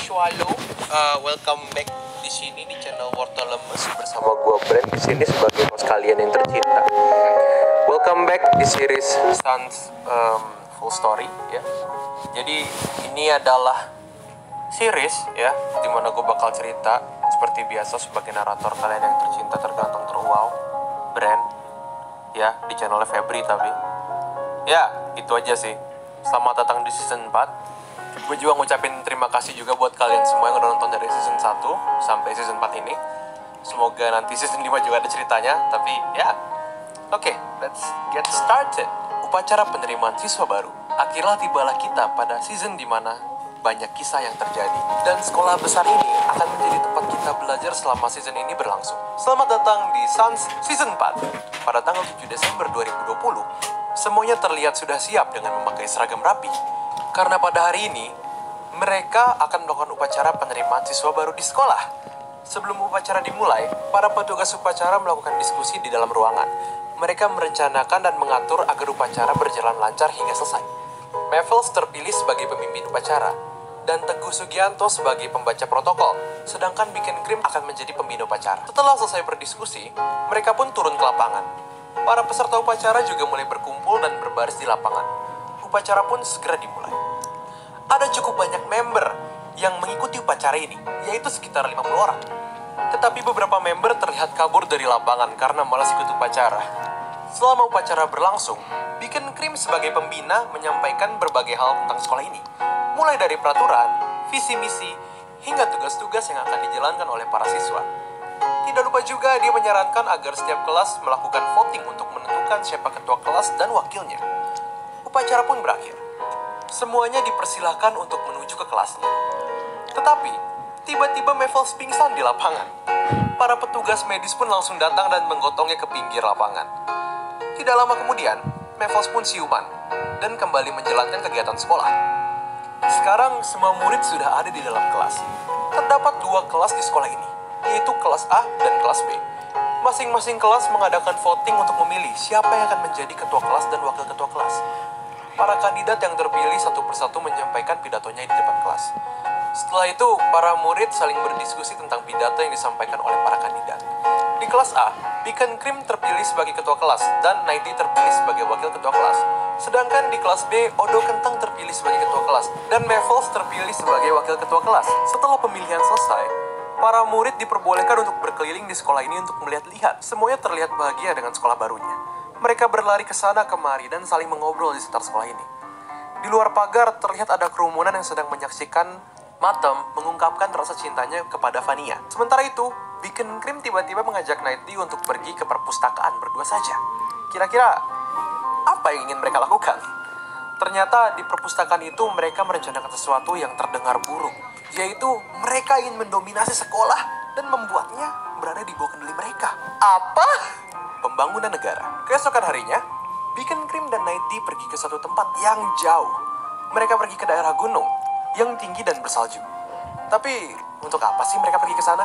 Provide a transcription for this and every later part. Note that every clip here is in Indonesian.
Swallow. Welcome back di sini di channel Wortel Lemes bersama gua Brand di sini sebagai host kalian yang tercinta. Welcome back di series Sans Full Story ya. Jadi ini adalah series ya dimana gue bakal cerita seperti biasa sebagai narator kalian yang tercinta tergantung terwow Brand ya di channelnya Febri tapi ya itu aja sih. Selamat datang di season 4. Gue juga ngucapin terima kasih juga buat kalian semua yang udah nonton dari season 1 sampai season 4 ini. Semoga nanti season 5 juga ada ceritanya. Tapi ya, oke, let's get started. Upacara penerimaan siswa baru. Akhirnya tibalah kita pada season dimana banyak kisah yang terjadi. Dan sekolah besar ini akan menjadi tempat kita belajar selama season ini berlangsung. Selamat datang di Sans Season 4. Pada tanggal 7 Desember 2020, semuanya terlihat sudah siap dengan memakai seragam rapi. Karena pada hari ini, mereka akan melakukan upacara penerimaan siswa baru di sekolah. Sebelum upacara dimulai, para petugas upacara melakukan diskusi di dalam ruangan. Mereka merencanakan dan mengatur agar upacara berjalan lancar hingga selesai. Mevels terpilih sebagai pemimpin upacara, dan Teguh Sugianto sebagai pembaca protokol, sedangkan Bikin Krim akan menjadi pembina upacara. Setelah selesai berdiskusi, mereka pun turun ke lapangan. Para peserta upacara juga mulai berkumpul dan berbaris di lapangan. Upacara pun segera dimulai. Ada cukup banyak member yang mengikuti upacara ini, yaitu sekitar 50 orang. Tetapi beberapa member terlihat kabur dari lapangan karena malas ikut upacara. Selama upacara berlangsung, Bikin Krim sebagai pembina menyampaikan berbagai hal tentang sekolah ini. Mulai dari peraturan, visi misi, hingga tugas-tugas yang akan dijalankan oleh para siswa. Tidak lupa juga dia menyarankan agar setiap kelas melakukan voting untuk menentukan siapa ketua kelas dan wakilnya. Upacara pun berakhir. Semuanya dipersilahkan untuk menuju ke kelasnya. Tetapi, tiba-tiba Mevels pingsan di lapangan. Para petugas medis pun langsung datang dan menggotongnya ke pinggir lapangan. Tidak lama kemudian, Mevels pun siuman dan kembali menjalankan kegiatan sekolah. Sekarang semua murid sudah ada di dalam kelas. Terdapat 2 kelas di sekolah ini, yaitu kelas A dan kelas B. Masing-masing kelas mengadakan voting untuk memilih siapa yang akan menjadi ketua kelas dan wakil ketua kelas. Para kandidat yang terpilih satu persatu menyampaikan pidatonya di depan kelas. Setelah itu, para murid saling berdiskusi tentang pidato yang disampaikan oleh para kandidat. Di kelas A, Bikin Krim terpilih sebagai ketua kelas dan Naidi terpilih sebagai wakil ketua kelas. Sedangkan di kelas B, Odo Kentang terpilih sebagai ketua kelas dan Mevels terpilih sebagai wakil ketua kelas. Setelah pemilihan selesai, para murid diperbolehkan untuk berkeliling di sekolah ini untuk melihat-lihat. Semuanya terlihat bahagia dengan sekolah barunya. Mereka berlari ke sana kemari dan saling mengobrol di sekitar sekolah ini. Di luar pagar terlihat ada kerumunan yang sedang menyaksikan Matem mengungkapkan rasa cintanya kepada Vania. Sementara itu, Bikin Krim tiba-tiba mengajak Nighty untuk pergi ke perpustakaan berdua saja. Kira-kira apa yang ingin mereka lakukan? Ternyata di perpustakaan itu mereka merencanakan sesuatu yang terdengar buruk, yaitu mereka ingin mendominasi sekolah dan membuatnya berada di bawah kendali mereka. Apa? Pembangunan negara. Keesokan harinya, Bikin Krim dan Nighty pergi ke satu tempat yang jauh. Mereka pergi ke daerah gunung yang tinggi dan bersalju. Tapi untuk apa sih mereka pergi ke sana?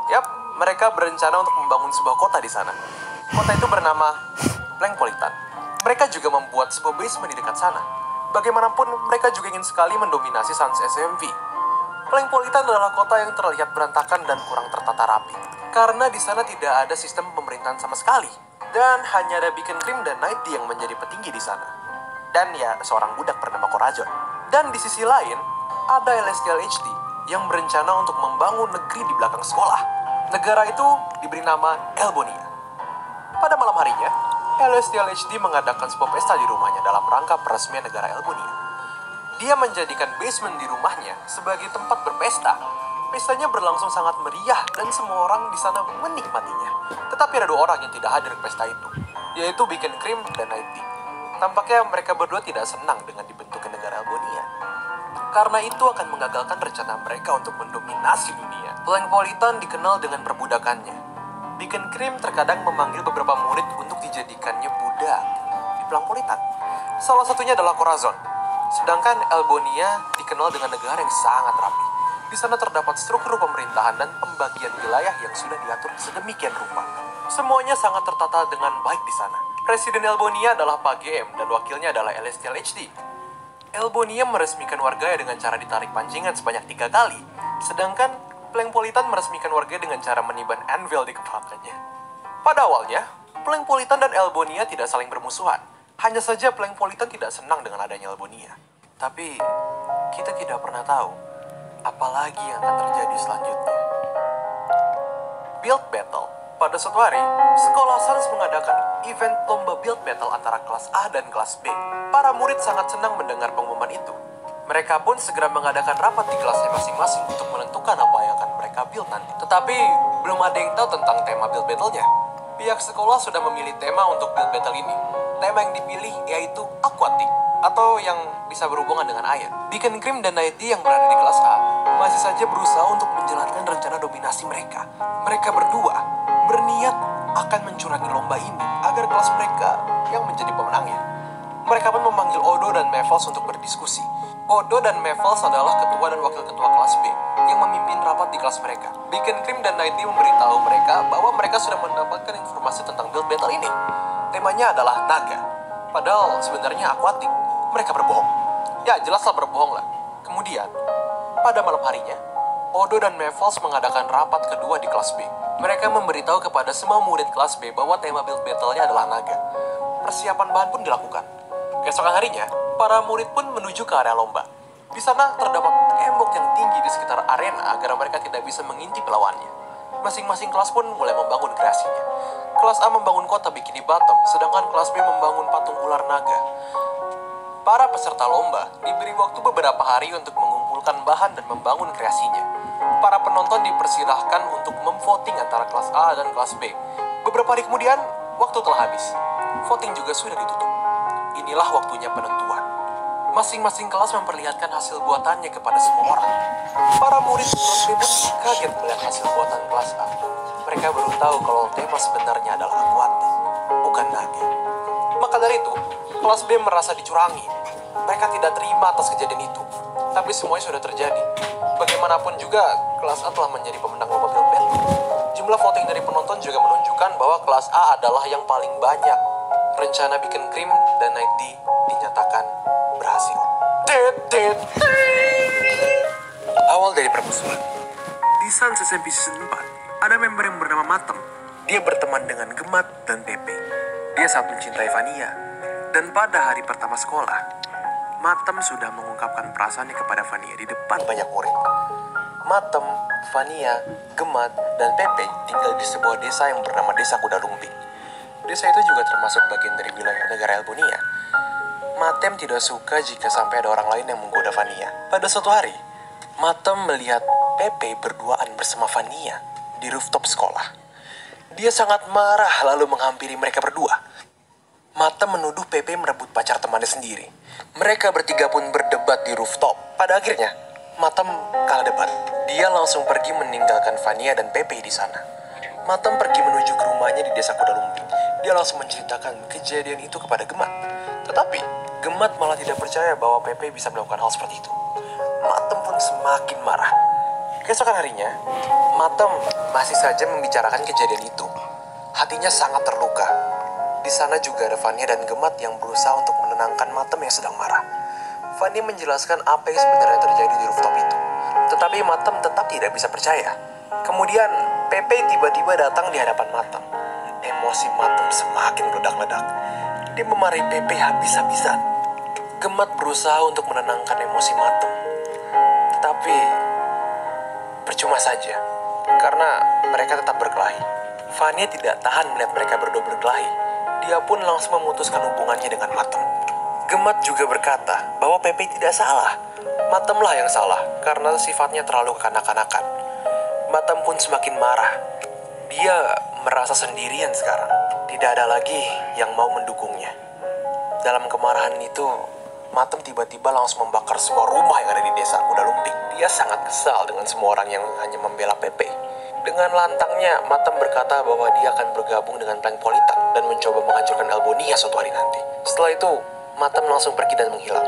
Yap, mereka berencana untuk membangun sebuah kota di sana. Kota itu bernama Plankpolitan. Mereka juga membuat sebuah basement di dekat sana. Bagaimanapun, mereka juga ingin sekali mendominasi Sans SMV. Plankpolitan adalah kota yang terlihat berantakan dan kurang tertata rapi. Karena di sana tidak ada sistem pemerintahan sama sekali. Dan hanya ada Bikin Krim dan Nighty yang menjadi petinggi di sana. Dan ya, seorang budak bernama Corazon. Dan di sisi lain, ada Celestial HD yang berencana untuk membangun negeri di belakang sekolah. Negara itu diberi nama Elbonia. Pada malam harinya, Celestial HD mengadakan sebuah pesta di rumahnya dalam rangka peresmian negara Elbonia. Dia menjadikan basement di rumahnya sebagai tempat berpesta. Pestanya berlangsung sangat meriah dan semua orang di sana menikmatinya. Tetapi ada 2 orang yang tidak hadir ke pesta itu, yaitu Bikin Krim dan Nighty. Tampaknya mereka berdua tidak senang dengan dibentuknya negara Elbonia. Karena itu akan menggagalkan rencana mereka untuk mendominasi dunia. Plankpolitan dikenal dengan perbudakannya. Bikin Krim terkadang memanggil beberapa murid untuk dijadikannya budak di Plankpolitan. Salah satunya adalah Corazon. Sedangkan Elbonia dikenal dengan negara yang sangat rapi. Di sana terdapat struktur pemerintahan dan pembagian wilayah yang sudah diatur sedemikian rupa. Semuanya sangat tertata dengan baik di sana. Presiden Elbonia adalah Pak GM dan wakilnya adalah Celestial HD. Elbonia meresmikan warganya dengan cara ditarik pancingan sebanyak 3 kali, sedangkan Plankpolitan meresmikan warganya dengan cara meniban anvil di kepalanya. Pada awalnya, Plankpolitan dan Elbonia tidak saling bermusuhan. Hanya saja Plankpolitan tidak senang dengan adanya Elbonia. Tapi, kita tidak pernah tahu apalagi yang akan terjadi selanjutnya. Build Battle. Pada suatu hari, sekolah Sans mengadakan event lomba Build Battle antara kelas A dan kelas B. Para murid sangat senang mendengar pengumuman itu. Mereka pun segera mengadakan rapat di kelasnya masing-masing untuk menentukan apa yang akan mereka build nanti. Tetapi, belum ada yang tahu tentang tema Build Battle-nya. Pihak sekolah sudah memilih tema untuk Build Battle ini. Tema yang dipilih yaitu Aquatic, atau yang bisa berhubungan dengan air. Beacon Cream dan Nighty yang berada di kelas A masih saja berusaha untuk menjalankan rencana dominasi mereka. Mereka berdua berniat akan mencurangi lomba ini agar kelas mereka yang menjadi pemenangnya. Mereka pun memanggil Odo dan Mevels untuk berdiskusi. Odo dan Mevels adalah ketua dan wakil ketua kelas B yang memimpin rapat di kelas mereka. Beacon Cream dan Nighty memberitahu mereka bahwa mereka sudah mendapatkan informasi tentang Build Battle ini. Temanya adalah naga, padahal sebenarnya akuatik. Mereka berbohong. Ya, jelaslah berbohong lah. Kemudian, pada malam harinya, Odo dan Mevels mengadakan rapat kedua di kelas B. Mereka memberitahu kepada semua murid kelas B bahwa tema Build Battle-nya adalah naga. Persiapan bahan pun dilakukan. Keesokan harinya, para murid pun menuju ke area lomba. Di sana terdapat tembok yang tinggi di sekitar arena agar mereka tidak bisa mengintip lawannya. Masing-masing kelas pun mulai membangun kreasinya. Kelas A membangun kota Bikini Bottom, sedangkan kelas B membangun patung ular naga. Para peserta lomba diberi waktu beberapa hari untuk mengumpulkan bahan dan membangun kreasinya. Para penonton dipersilahkan untuk memvoting antara kelas A dan kelas B. Beberapa hari kemudian, waktu telah habis. Voting juga sudah ditutup. Inilah waktunya penentuan. Masing-masing kelas memperlihatkan hasil buatannya kepada semua orang. Para murid kelas B pun kaget melihat hasil buatan kelas A. Mereka baru tahu kalau tema sebenarnya adalah akuatik, bukan naga. Maka dari itu, kelas B merasa dicurangi. Mereka tidak terima atas kejadian itu. Tapi semuanya sudah terjadi. Bagaimanapun juga, kelas A telah menjadi pemenang lomba Build Battle. Jumlah voting dari penonton juga menunjukkan bahwa kelas A adalah yang paling banyak. Rencana Beacon Cream dan Nighty dinyatakan berhasil. Awal dari permusuhan. Di Sans SMP Season 4, ada member yang bernama Matem. Dia berteman dengan Gemat dan Pepe. Dia sangat mencintai Vania. Dan pada hari pertama sekolah, Matem sudah mengungkapkan perasaannya kepada Vania di depan banyak murid. Matem, Vania, Gemat, dan Pepe tinggal di sebuah desa yang bernama Desa Kuda Lumping. Desa itu juga termasuk bagian dari wilayah negara Elbonia. Matem tidak suka jika sampai ada orang lain yang menggoda Vania. Pada suatu hari, Matem melihat Pepe berduaan bersama Vania di rooftop sekolah. Dia sangat marah lalu menghampiri mereka berdua. Matem menuduh Pepe merebut pacar temannya sendiri. Mereka bertiga pun berdebat di rooftop. Pada akhirnya, Matem kalah debat. Dia langsung pergi meninggalkan Vania dan Pepe di sana. Matem pergi menuju ke rumahnya di Desa Kuda Lumping. Dia langsung menceritakan kejadian itu kepada Gemat. Tetapi, Gemat malah tidak percaya bahwa Pepe bisa melakukan hal seperti itu. Matem pun semakin marah. Keesokan harinya, Matem masih saja membicarakan kejadian itu. Hatinya sangat terluka. Di sana juga ada Vania dan Gemat yang berusaha untuk menenangkan Matem yang sedang marah. Vania menjelaskan apa yang sebenarnya terjadi di rooftop itu. Tetapi Matem tetap tidak bisa percaya. Kemudian, Pepe tiba-tiba datang di hadapan Matem. Emosi Matem semakin meledak-ledak. Dia memarahi Pepe habis-habisan. Gemat berusaha untuk menenangkan emosi Matem. Tetapi, percuma saja. Karena mereka tetap berkelahi. Vania tidak tahan melihat mereka berdua berkelahi. Dia pun langsung memutuskan hubungannya dengan Matem. Gemat juga berkata bahwa Pepe tidak salah. Matemlah yang salah karena sifatnya terlalu kekanak-kanakan. Matem pun semakin marah. Dia merasa sendirian sekarang. Tidak ada lagi yang mau mendukungnya. Dalam kemarahan itu, Matem tiba-tiba langsung membakar sebuah rumah yang ada di Desa Kuda Lumping. Dia sangat kesal dengan semua orang yang hanya membela Pepe. Dengan lantangnya, Matem berkata bahwa dia akan bergabung dengan Plankpolitan dan mencoba menghancurkan Elbonia suatu hari nanti. Setelah itu, Matem langsung pergi dan menghilang.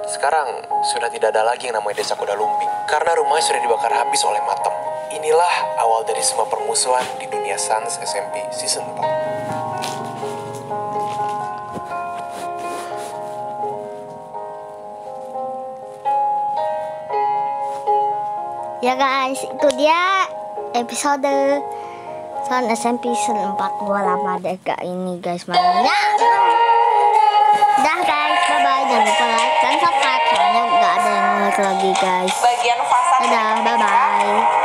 Sekarang, sudah tidak ada lagi yang namanya Desa Kuda Lumping, karena rumahnya sudah dibakar habis oleh Matem. Inilah awal dari semua permusuhan di dunia Sans SMP Season 4. Ya guys, itu dia episode Sound SMP 4. Gua lama deh gak ini guys mainnya. Dah guys, bye bye. Jangan lupa like dan subscribe soalnya gak ada yang like lagi guys. Bagian fasa. Dadah, bye bye.